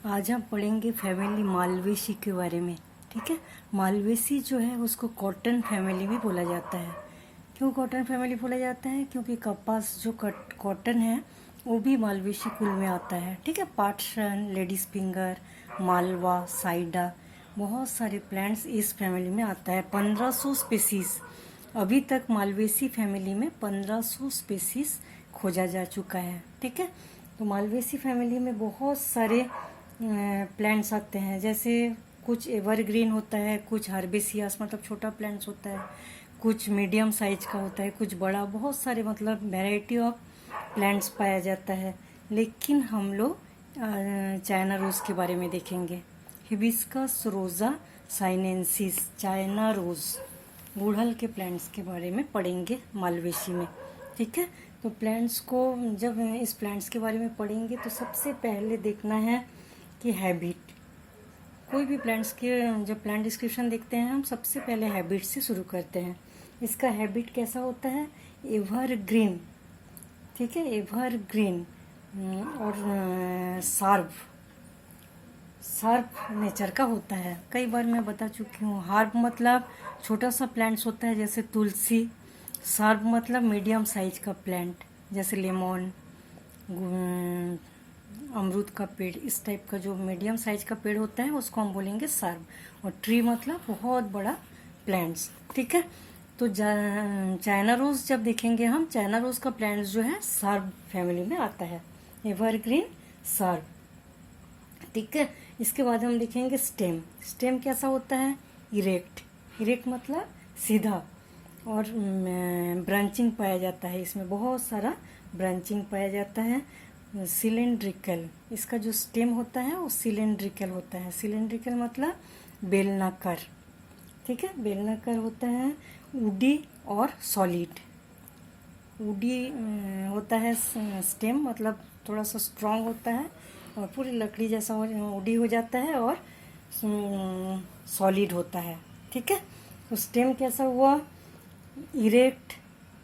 आज हम पढ़ेंगे फैमिली मालवेसी के बारे में। ठीक है, मालवेसी जो है उसको कॉटन फैमिली भी बोला जाता है। क्यों कॉटन फैमिली बोला जाता है? क्योंकि कपास जो कॉटन है वो भी मालवेसी कुल में आता है। ठीक है, पाटसन, लेडीज फिंगर, मालवा, साइडा, बहुत सारे प्लांट्स इस फैमिली में आता है। 1500 स्पीसीज अभी तक मालवेसी फैमिली में 1500 स्पीसीज खोजा जा चुका है। ठीक है, तो मालवेसी फैमिली में बहुत सारे प्लांट्स आते हैं। जैसे कुछ एवरग्रीन होता है, कुछ हार्बेसियास मतलब छोटा प्लांट्स होता है, कुछ मीडियम साइज का होता है, कुछ बड़ा, बहुत सारे मतलब वैरायटी ऑफ प्लांट्स पाया जाता है। लेकिन हम लोग चाइना रोज़ के बारे में देखेंगे। हिबिस्कस रोजा साइनेंसिस, चाइना रोज़, गुड़हल के प्लांट्स के बारे में पढ़ेंगे मालवेसी में। ठीक है, तो प्लांट्स को जब इस प्लांट्स के बारे में पढ़ेंगे तो सबसे पहले देखना है कि हैबिट। कोई भी प्लांट्स के जब प्लांट डिस्क्रिप्शन देखते हैं हम सबसे पहले हैबिट से शुरू करते हैं। इसका हैबिट कैसा होता है? एवरग्रीन। ठीक है, एवरग्रीन और शार्प नेचर का होता है। कई बार मैं बता चुकी हूँ। हार्ब मतलब छोटा सा प्लांट्स होता है जैसे तुलसी। शार्प मतलब मीडियम साइज का प्लांट जैसे लेमन, अमरूद का पेड़, इस टाइप का जो मीडियम साइज का पेड़ होता है उसको हम बोलेंगे शार्प। और ट्री मतलब बहुत बड़ा प्लांट्स। ठीक है, तो चाइना रोज जब देखेंगे हम, चाइना रोज का प्लांट्स जो है शार्प फैमिली में आता है, एवरग्रीन शार्प। ठीक है, इसके बाद हम देखेंगे स्टेम। स्टेम कैसा होता है? इरेक्ट। इरेक्ट मतलब सीधा, और ब्रांचिंग पाया जाता है। इसमें बहुत सारा ब्रांचिंग पाया जाता है। सिलेंड्रिकल, इसका जो स्टेम होता है वो सिलेंड्रिकल होता है। सिलेंड्रिकल मतलब बेलनाकार। ठीक है, बेलनाकार होता है। वुडी और सॉलिड। वुडी होता है स्टेम, मतलब थोड़ा सा स्ट्रांग होता है और पूरी लकड़ी जैसा वुडी हो जाता है, और सॉलिड होता है। ठीक है, तो स्टेम कैसा हुआ? Erect,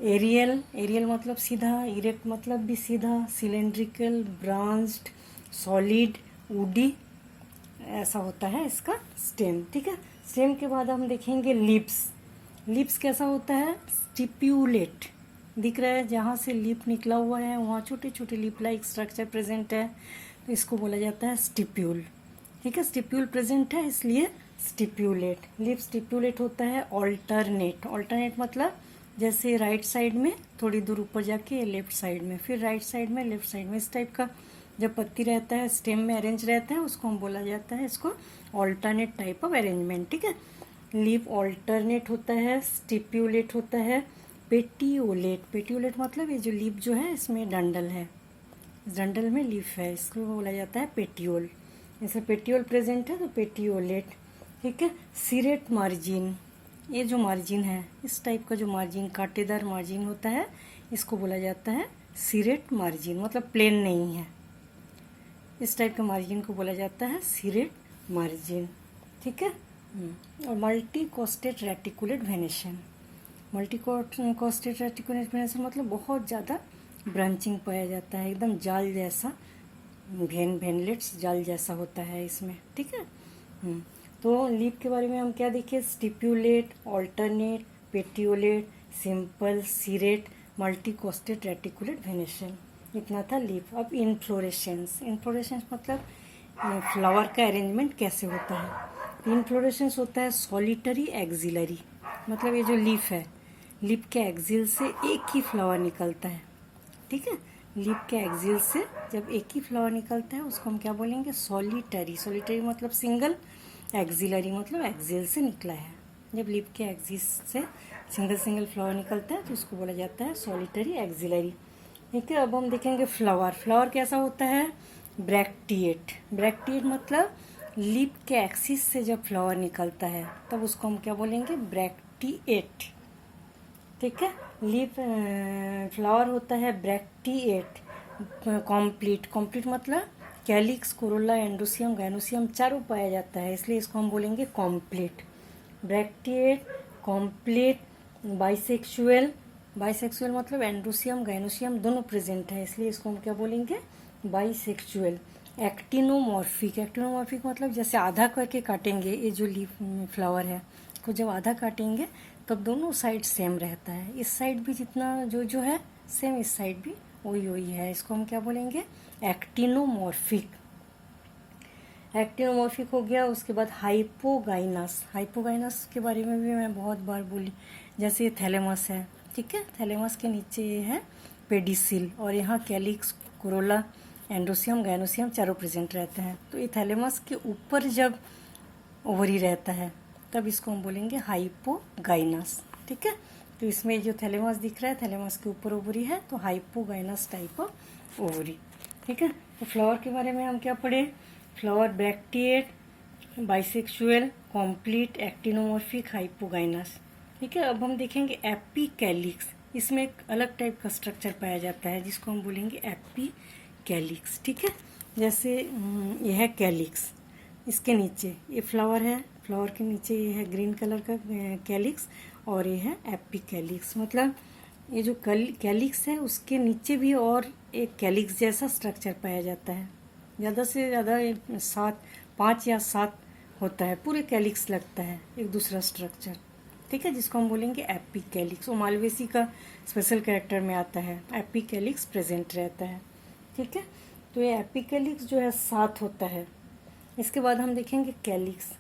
aerial. एरियल मतलब सीधा, इरेक्ट मतलब भी सीधा, सिलेंड्रिकल, ब्रांच्ड, सॉलिड, वुडी, ऐसा होता है इसका स्टेम। ठीक है, स्टेम के बाद हम देखेंगे लिप्स। लिप्स कैसा होता है? स्टिप्यूलेट। दिख रहा है जहाँ से लिप निकला हुआ है वहाँ छोटे छोटे लिप लाइक स्ट्रक्चर प्रेजेंट है, तो इसको बोला जाता है स्टिप्यूल। ठीक है, स्टिप्यूल प्रेजेंट है इसलिए स्टिप्यूलेट। लिप स्टिप्यूलेट होता है। ऑल्टरनेट। ऑल्टरनेट मतलब जैसे राइट साइड में थोड़ी दूर ऊपर जाके लेफ्ट साइड में, फिर राइट साइड में, लेफ्ट साइड में, इस टाइप का जब पत्ती रहता है स्टेम में अरेंज रहता है उसको हम बोला जाता है इसको ऑल्टरनेट टाइप ऑफ अरेंजमेंट। ठीक है, लीफ ऑल्टरनेट होता है, स्टिप्यूलेट होता है, पेटियोलेट। पेटियोलेट मतलब ये जो लीफ जो है इसमें डंडल है, इस डंडल में लीफ है, इसको बोला जाता है पेटियोल। जैसे पेटियोल प्रेजेंट है तो पेटियोलेट। ठीक है, सिरेट मार्जिन, ये जो मार्जिन है इस टाइप का जो मार्जिन कांटेदार मार्जिन होता है इसको बोला जाता है सिरेट मार्जिन, मतलब प्लेन नहीं है, इस टाइप के मार्जिन को बोला जाता है सिरेट मार्जिन। ठीक है, और multi costate reticulate venation. Multi costate reticulate venation मतलब बहुत ज़्यादा ब्रांचिंग पाया जाता है, एकदम जाल जैसा, वेनलेट्स जाल जैसा होता है इसमें। ठीक है, तो लीफ के बारे में हम क्या देखें? Stipulate, alternate, petiolate, simple, serrate, multi costate reticulate venation, इतना था लीफ। अब इनफ्लोरेसेंस। इनफ्लोरेसेंस मतलब फ्लावर का अरेंजमेंट कैसे होता है। इनफ्लोरेसेंस होता है सॉलिटरी एक्सिलरी, मतलब ये जो लीफ है, लीफ के एक्सिल से एक ही फ्लावर निकलता है। ठीक है, लीफ के एक्सिल से जब एक ही फ्लावर निकलता है उसको हम क्या बोलेंगे? सॉलिटरी। सॉलिटरी मतलब सिंगल, एक्सिलरी मतलब एक्सिल से निकला है। जब लीफ के एक्सिल से सिंगल सिंगल फ्लावर निकलता है तो उसको बोला जाता है सॉलिटरी एक्सिलरी। ठीक है, अब हम देखेंगे फ्लावर। फ्लावर कैसा होता है? ब्रैक्टिएट। ब्रैक्टिएट मतलब लीफ के एक्सिस से जब फ्लावर निकलता है तब उसको हम क्या बोलेंगे? ब्रैक्टिएट। ठीक है, लीफ फ्लावर होता है ब्रैक्टिएट। कॉम्प्लीट। कॉम्प्लीट मतलब कैलिक्स, कोरोला, एंडोसियम, गाइनोसियम चारों पाया जाता है, इसलिए इसको हम बोलेंगे complete. Bracteate, complete, bisexual. Bisexual मतलब एंडोसियम, गाइनोसियम दोनों प्रेजेंट है, इसलिए इसको हम क्या बोलेंगे? बाइसेक्सुअल। एक्टिनोमॉर्फिक, एक्टिनोमॉर्फिक मतलब जैसे आधा करके काटेंगे, ये जो लीफ फ्लावर है को जब आधा काटेंगे तब दोनों साइड सेम रहता है। इस साइड भी जितना जो जो है सेम, इस साइड भी वही वही है। इसको हम क्या बोलेंगे? एक्टिनोमॉर्फिक। एक्टिनोमॉर्फिक हो गया। उसके बाद हाइपोगाइनस, हाइपोगाइनस के बारे में भी मैं बहुत बार बोली। जैसे ये थैलेमस है, ठीक है, थैलेमस के नीचे ये है पेडिसिल, और यहाँ कैलिक्स, कोरोला, एंडोसियम, गाइनोसियम चारों प्रेजेंट रहते हैं। तो ये थैलेमस के ऊपर जब ओवरी रहता है तब इसको हम बोलेंगे हाइपोगाइनस, ठीक है। तो इसमें जो थैलेमस दिख रहा है, थैलेमस के ऊपर ओवरी है, तो हाइपोगाइनस टाइप ऑफ ओवरी, ठीक है। तो फ्लावर के बारे में हम क्या पढ़े? Flower bracteate, bisexual, complete, actinomorphic, hypogynous, ठीक है। अब हम देखेंगे एपिकैलिक्स। इसमें एक अलग टाइप का स्ट्रक्चर पाया जाता है जिसको हम बोलेंगे एपिकैलिक्स, ठीक है। जैसे यह है कैलिक्स, इसके नीचे ये फ्लावर है, फ्लावर के नीचे ये है ग्रीन कलर का कैलिक्स, और ये है एपिकैलिक्स। मतलब ये जो कैलिक्स है उसके नीचे भी और एक कैलिक्स जैसा स्ट्रक्चर पाया जाता है। ज़्यादा से ज़्यादा 5 या 7 होता है, पूरे कैलिक्स लगता है एक दूसरा स्ट्रक्चर, ठीक है, जिसको हम बोलेंगे एपिकैलिक्स। वो मालवेसी का स्पेशल कैरेक्टर में आता है, एपिकैलिक्स प्रेजेंट रहता है, ठीक है। तो ये एपिकैलिक्स जो है 7 होता है। इसके बाद हम देखेंगे कैलिक्स।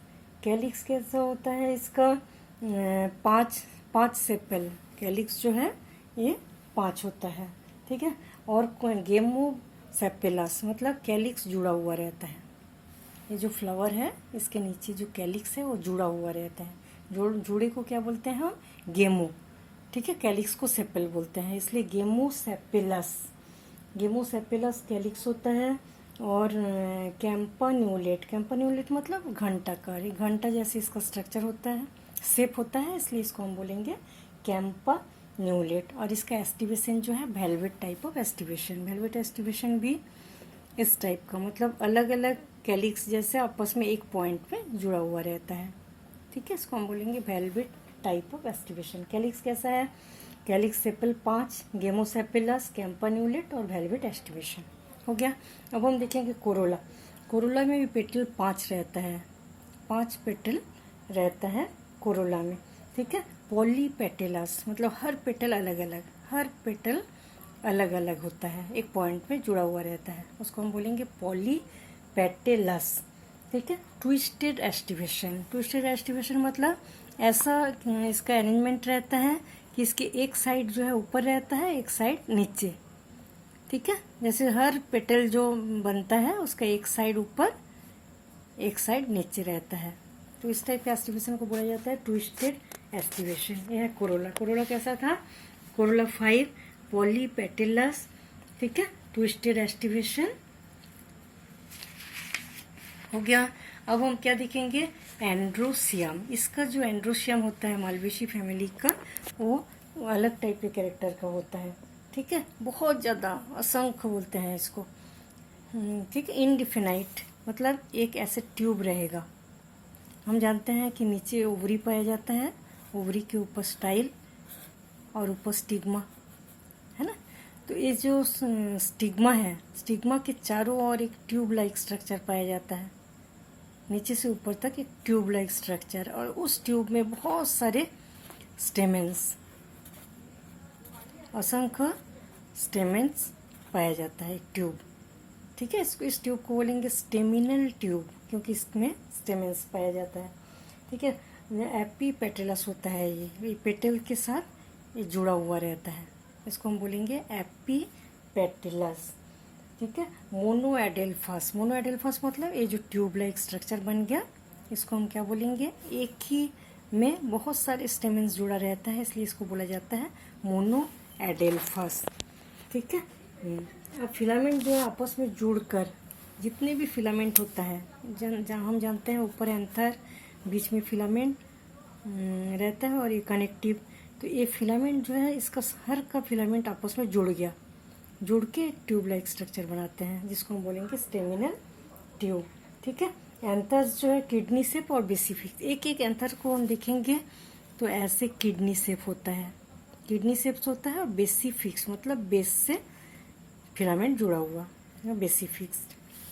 कैलिक्स कैसा होता है? इसका 5 सेपल, कैलिक्स जो है ये 5 होता है, ठीक है। और गेमो सेपेलस मतलब कैलिक्स जुड़ा हुआ रहता है। ये जो फ्लावर है इसके नीचे जो कैलिक्स है वो जुड़ा हुआ रहता है। जुड़े को क्या बोलते हैं हम? गेमो, ठीक है। कैलिक्स को सेपल बोलते हैं, इसलिए गेमोसेपेलस, गेमोसेपेलस कैलिक्स होता है। और कैंपान्यूलेट, कैंपान्यूलेट मतलब घंटाकार, घंटा जैसे इसका स्ट्रक्चर होता है, शेप होता है, इसलिए इसको हम बोलेंगे कैंपान्यूलेट। और इसका एस्टिवेशन जो है velvet type of aestivation, velvet aestivation भी इस टाइप का, मतलब अलग अलग कैलिक्स जैसे आपस में एक पॉइंट पे जुड़ा हुआ रहता है, ठीक है। इसको हम बोलेंगे velvet type of aestivation. Calyx कैसा है? कैलिक्स सेपल 5, गेमोसेपेलस, कैंपान्यूलेट और वेलवेट एस्टिवेशन हो गया। अब हम देखेंगे कोरोला। कोरोला में भी पेटल 5 रहता है, 5 पेटल रहता है कोरोला में, ठीक है। पॉलीपेटेलस मतलब हर पेटल अलग अलग, हर पेटल अलग अलग होता है, एक पॉइंट पे जुड़ा हुआ रहता है, उसको हम बोलेंगे पॉलीपेटेलस, ठीक है। ट्विस्टेड एस्टिवेशन, ट्विस्टेड एस्टिवेशन मतलब ऐसा इसका अरेंजमेंट रहता है कि इसके एक साइड जो है ऊपर रहता है, एक साइड नीचे, ठीक है। जैसे हर पेटल जो बनता है उसका एक साइड ऊपर, एक साइड नीचे रहता है, तो इस टाइप के एस्टिवेशन को बोला जाता है ट्विस्टेड एस्टिवेशन। यह है कोरोला। कोरोला कैसा था? कोरोला 5, पॉलीपेटेलस, ठीक है, ट्विस्टेड एस्टिवेशन हो गया। अब हम क्या देखेंगे? एंड्रोसियम। इसका जो एंड्रोसियम होता है मालवेसी फैमिली का, वो अलग टाइप के कैरेक्टर का होता है, ठीक है। बहुत ज़्यादा, असंख्य बोलते हैं इसको, ठीक है। इनडिफिनाइट मतलब एक ऐसे ट्यूब रहेगा। हम जानते हैं कि नीचे ओवरी पाया जाता है, ओवरी के ऊपर स्टाइल और ऊपर स्टिग्मा, है ना। तो ये जो स्टिग्मा है, स्टिग्मा के चारों ओर एक ट्यूब लाइक स्ट्रक्चर पाया जाता है, नीचे से ऊपर तक एक ट्यूब लाइक स्ट्रक्चर, और उस ट्यूब में बहुत सारे स्टेमेंस, असंख्य स्टेमेंस पाया जाता है, एक ट्यूब, ठीक है। इसको, इस ट्यूब को बोलेंगे स्टेमिनल ट्यूब, क्योंकि इसमें स्टेमेंस पाया जाता है, ठीक है। एपीपेटेलस होता है, ये पेटल के साथ ये जुड़ा हुआ रहता है, इसको हम बोलेंगे एपीपेटेलस, ठीक है। मोनोएडेल्फस, मोनोएडेल्फस मतलब ये जो ट्यूब लाइक स्ट्रक्चर बन गया, इसको हम क्या बोलेंगे? एक ही में बहुत सारे स्टेमेंस जुड़ा रहता है, इसलिए इसको बोला जाता है मोनोएडेल्फस, ठीक है। अब फिलामेंट जो है आपस में जुड़कर, जितने भी फिलामेंट होता है, जहाँ हम जानते हैं ऊपर एंथर, बीच में फिलामेंट रहता है और ये कनेक्टिव, तो ये फिलामेंट जो है इसका हर का फिलामेंट आपस में जुड़ गया, जुड़ के एक ट्यूब लाइक स्ट्रक्चर बनाते हैं, जिसको हम बोलेंगे स्टेमिनल ट्यूब, ठीक है। एंथर्स जो है किडनी शेप और बेसिफिक्स, एक एक एंथर को हम देखेंगे तो ऐसे किडनी शेप होता है, किडनी शेप्स होता है, और बेसिफिक्स मतलब बेस से फिलामेंट जुड़ा हुआ, बेसिफिक्स,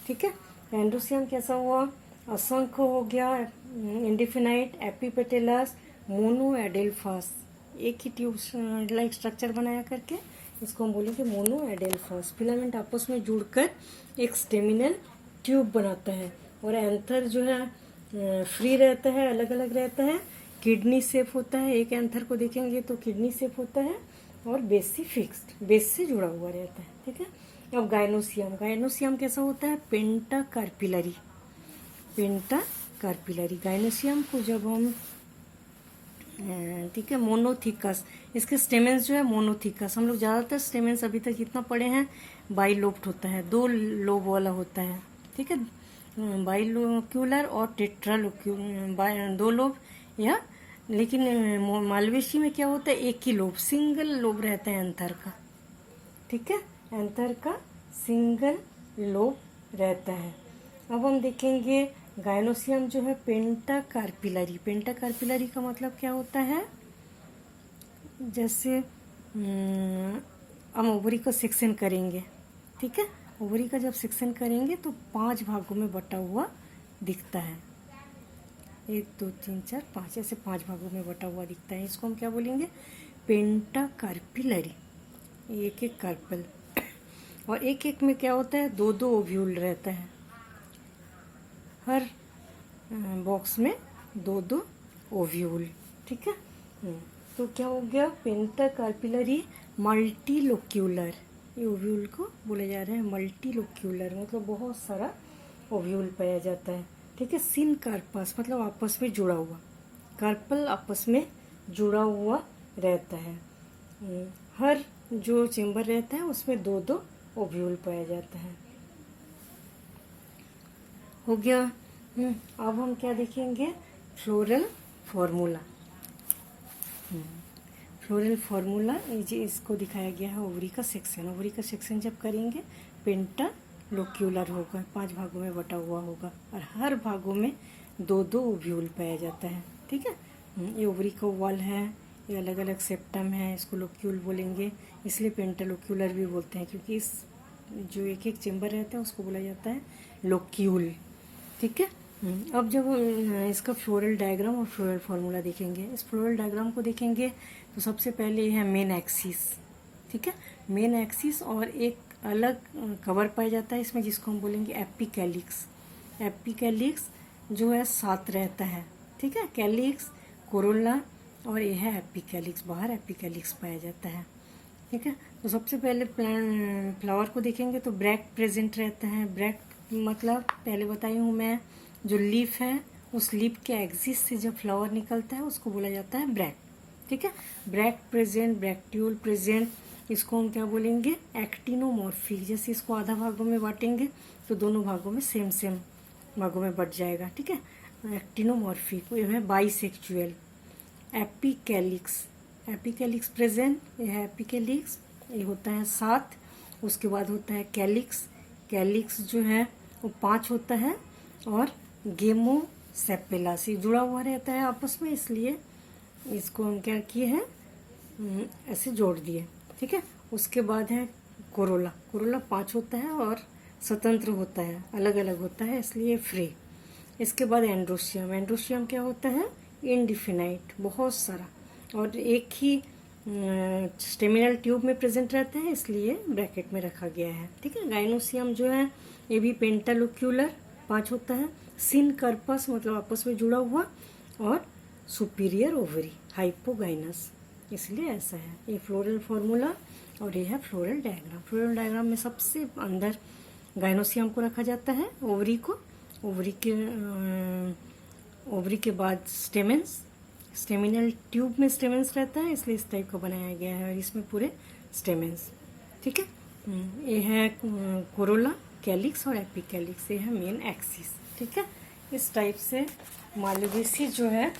ठीक है। एंड्रोसियम कैसा हुआ, असंख्य हो गया, इंडिफिनाइट, एपिपेटेलस, मोनोएडेल्फस, एक ही ट्यूब लाइक स्ट्रक्चर बनाया करके इसको हम बोलेंगे मोनोएडेल्फस। फिलामेंट आपस में जुड़कर एक स्टेमिनल ट्यूब बनाता है, और एंथर जो है फ्री रहता है, अलग अलग रहता है, किडनी शेप होता है। एक एंथर को देखेंगे तो किडनी शेप होता है, और बेस से फिक्स्ड, बेस से जुड़ा हुआ रहता है, ठीक है। अब गायनोसियम, गायनोसियम कैसा होता है, पेंटाकार्पिलरी, पेंटाकार्पिलरी गायनोसियम को जब हम ठीक है, मोनोथिकस, इसके स्टेमेंस जो है मोनोथिकस, हम लोग ज़्यादातर स्टेमेंस अभी तक जितना पढ़े हैं बाइलोब्ड होता है, 2 लोब वाला होता है, ठीक है, बाइलोक्यूलर और टेट्रालोक्यूलर, 2 लोब, या लेकिन मालवेशी में क्या होता है, एक ही लोब, सिंगल लोब रहता है एंथर का, ठीक है, एंथर का सिंगल लोब रहता है। अब हम देखेंगे गायनोसियम जो है पेंटाकार्पिलरी, पेंटाकार्पिलरी का मतलब क्या होता है, जैसे हम ओवरी को सेक्शन करेंगे, ठीक है, ओवरी का जब सेक्शन करेंगे तो 5 भागों में बटा हुआ दिखता है, 1 2 3 4 5, ऐसे 5 भागों में बटा हुआ दिखता है, इसको हम क्या बोलेंगे, पेंटाकार्पिलरी, एक एक कार्पल, और एक एक में क्या होता है, 2 2 ओव्यूल रहता है, हर बॉक्स में 2 2 ओव्यूल, ठीक है। तो क्या हो गया, पेंटाकार्पिलरी मल्टीलोक्यूलर, ये ओव्यूल को बोले जा रहे हैं मल्टीलोक्यूलर, मतलब बहुत सारा ओव्यूल पाया जाता है, ठीक है। सिन कार्पस मतलब आपस में जुड़ा हुआ, कार्पल आपस में जुड़ा हुआ रहता है, हर जो चेम्बर रहता है उसमें 2 2 ओव्यूल पाया जाता है, हो गया। अब हम क्या देखेंगे, फ्लोरल फार्मूला, फ्लोरल फार्मूला, इसको दिखाया गया है ओवरी का सेक्शन, ओवरी का सेक्शन जब करेंगे पेंटालोक्यूलर होगा, 5 भागों में बटा हुआ होगा, और हर भागों में 2 2 ओव्यूल पाया जाता है, ठीक है। ये ओवरी का वॉल है, ये अलग अलग सेप्टम है, इसको लोक्यूल बोलेंगे, इसलिए पेंटालोक्यूलर भी बोलते हैं, क्योंकि इस जो एक एक चेम्बर रहता है उसको बोला जाता है लोक्यूल, ठीक है। अब जब इसका फ्लोरल डायग्राम और फ्लोरल फार्मूला देखेंगे, इस फ्लोरल डायग्राम को देखेंगे तो सबसे पहले ये है मेन एक्सिस, ठीक है, मेन एक्सिस, और एक अलग कवर पाया जाता है इसमें जिसको हम बोलेंगे एपिकैलिक्स, एपिकैलिक्स जो है 7 रहता है, ठीक है, कैलिक्स, कोरोला, और ये है एपिकैलिक्स, बाहर एपिकैलिक्स पाया जाता है, ठीक है। तो सबसे पहले फ्लावर को देखेंगे तो ब्रैक्ट प्रेजेंट रहता है, ब्रैक्ट मतलब पहले बताई हूँ मैं, जो लीफ है उस लीफ के एक्सिस से जब फ्लावर निकलता है उसको बोला जाता है ब्रैक्ट, ठीक है। ब्रैक्ट प्रेजेंट, ब्रैक्ट्यूल प्रेजेंट, इसको हम क्या बोलेंगे, एक्टिनोमॉर्फिक, जैसे इसको आधा भागों में बांटेंगे तो दोनों भागों में सेम सेम भागों में बट जाएगा, ठीक है, एक्टिनोमॉर्फिक। ये है बाइसेक्चुअल। एपिकैलिक्स, एपिकैलिक्स प्रेजेंट, ये है एपिकैलिक्स, ये होता है 7, उसके बाद होता है कैलिक्स, कैलिक्स जो है वो 5 होता है, और गेमोसेपेला से जुड़ा हुआ रहता है आपस में, इसलिए इसको हम क्या किए हैं, ऐसे जोड़ दिए, ठीक है। उसके बाद है कोरोला, कोरोला 5 होता है और स्वतंत्र होता है, अलग अलग होता है, इसलिए फ्री। इसके बाद एंड्रोशियम, एंड्रोशियम क्या होता है, इनडिफिनाइट, बहुत सारा, और एक ही स्टेमिनल ट्यूब में प्रेजेंट रहता है, इसलिए ब्रैकेट में रखा गया है, ठीक है। गाइनोसियम जो है ये भी पेंटालोक्यूलर 5 होता है, सिन कर्पस मतलब आपस में जुड़ा हुआ, और सुपीरियर ओवरी, हाइपोगाइनस, इसलिए ऐसा है। ये फ्लोरल फार्मूला और ये है फ्लोरल डायग्राम। फ्लोरल डायग्राम में सबसे अंदर गाइनोसियम को रखा जाता है, ओवरी को, ओवरी के बाद स्टेमेंस, स्टेमिनल ट्यूब में स्टेमेंस रहता है, इसलिए इस टाइप का बनाया गया है, और इसमें पूरे स्टेमेंस, ठीक है। ये है कोरोला, कैलिक्स और एपिकैलिक्स, ये है मेन एक्सिस, ठीक है। इस टाइप से मालवेसी जो है,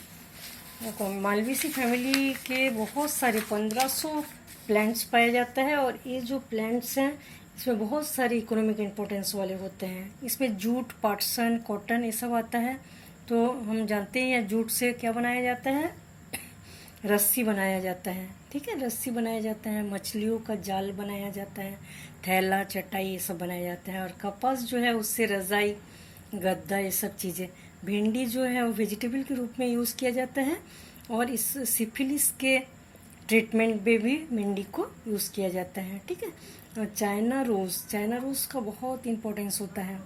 मालवेसी फैमिली के बहुत सारे 1500 प्लांट्स पाया जाता है, और ये जो प्लांट्स हैं इसमें बहुत सारे इकोनॉमिक इम्पोर्टेंस वाले होते हैं। इसमें जूट, पाटसन, कॉटन ये सब आता है। तो हम जानते हैं जूट से क्या बनाया जाता है, रस्सी बनाया जाता है, ठीक है, रस्सी बनाया जाता है, मछलियों का जाल बनाया जाता है, थैला चटाई ये सब बनाया जाता है। और कपास जो है उससे रजाई गद्दा ये सब चीज़ें। भिंडी जो है वो वेजिटेबल के रूप में यूज़ किया जाता है और इस सिफिलिस के ट्रीटमेंट में भी भिंडी को यूज़ किया जाता है, ठीक है। और चाइना रोज़ का बहुत इम्पोर्टेंस होता है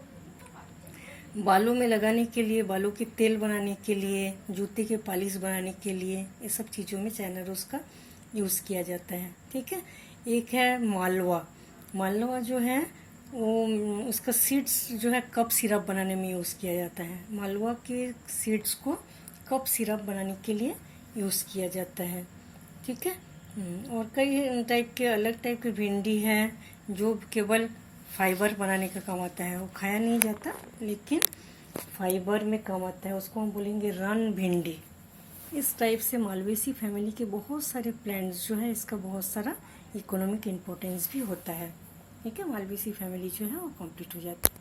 बालों में लगाने के लिए, बालों के तेल बनाने के लिए, जूते के पॉलिश बनाने के लिए, ये सब चीज़ों में चाइना रोज़ का यूज़ किया जाता है, ठीक है। एक है मालवा जो है वो उसका सीड्स जो है कप सिरप बनाने में यूज़ किया जाता है। मालवा के सीड्स को कप सिरप बनाने के लिए यूज़ किया जाता है, ठीक है। और कई टाइप के अलग टाइप के भिंडी है जो केवल फाइबर बनाने का काम आता है, वो खाया नहीं जाता लेकिन फाइबर में काम आता है, उसको हम बोलेंगे रन भिंडी। इस टाइप से मालवेसी फैमिली के बहुत सारे प्लांट्स जो है इसका बहुत सारा इकोनॉमिक इम्पोर्टेंस भी होता है, ठीक है। मालवेसी फैमिली जो है वो कंप्लीट हो जाती है।